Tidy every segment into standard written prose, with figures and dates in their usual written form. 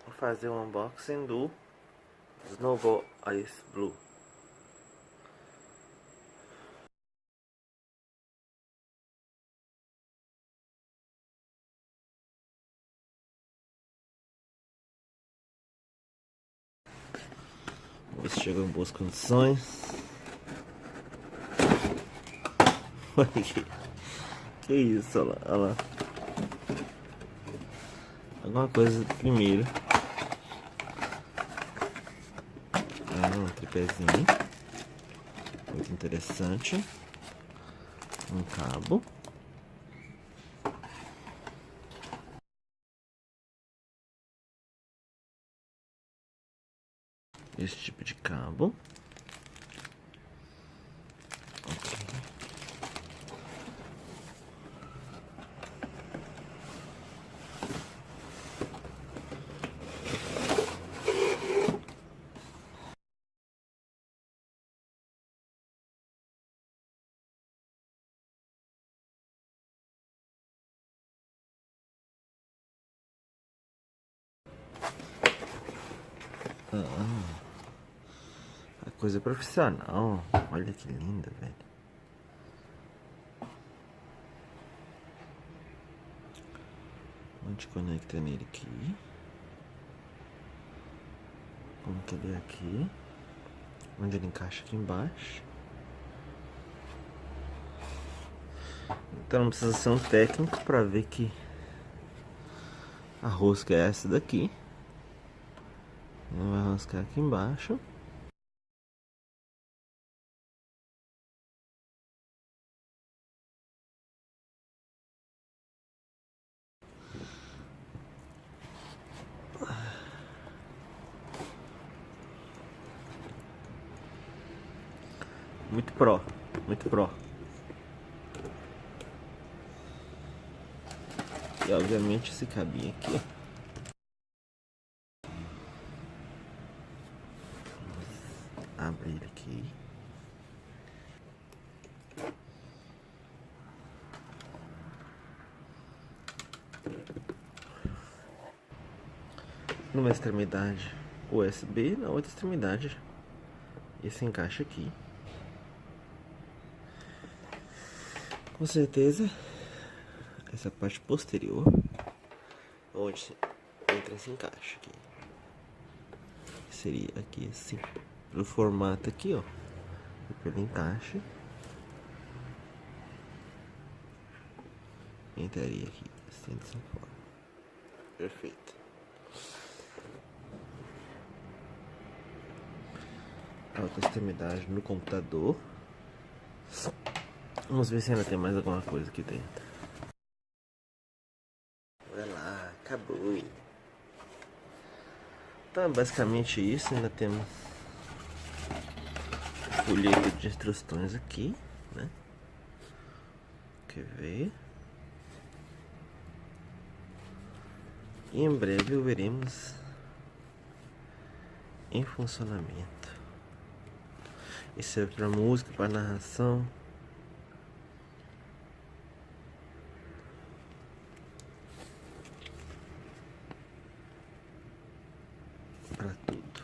Vou fazer um unboxing do Snowball Ice Blue. Vamos ver se chegou em boas condições. Olha que isso, olha lá, olha lá. Alguma coisa primeiro. Um tripézinho muito interessante. Um cabo. Esse tipo de cabo. A coisa profissional. Olha que linda, velho. A gente conecta nele aqui. Como que ele é aqui? Onde ele encaixa aqui embaixo. Então não precisa ser um técnico para ver que a rosca é essa daqui. Ele vai roscar aqui embaixo. Muito pro, muito pro. E obviamente esse cabinho aqui. Vamos abrir aqui. Numa extremidade USB, na outra extremidade esse encaixa aqui. Com certeza essa parte posterior onde entra esse encaixe aqui seria aqui assim, pelo formato aqui, ó, e pelo encaixe entraria aqui assim, dessa forma. Perfeito. A outra extremidade no computador. Vamos ver se ainda tem mais alguma coisa aqui dentro. Olha lá, acabou. Então é basicamente isso. Ainda temos folheto de instruções aqui, né? Quer ver? E em breve o veremos em funcionamento. Isso serve para música, para narração. Para tudo.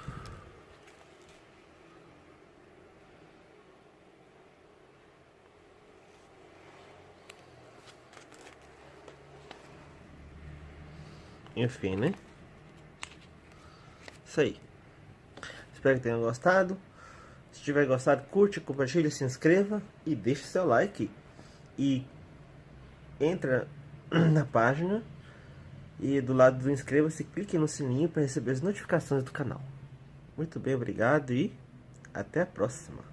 Enfim, né? Isso aí. Espero que tenham gostado. Se tiver gostado, curte, compartilhe, se inscreva e deixe seu like. E entra na página e do lado do inscreva-se, clique no sininho para receber as notificações do canal. Muito bem, obrigado e até a próxima.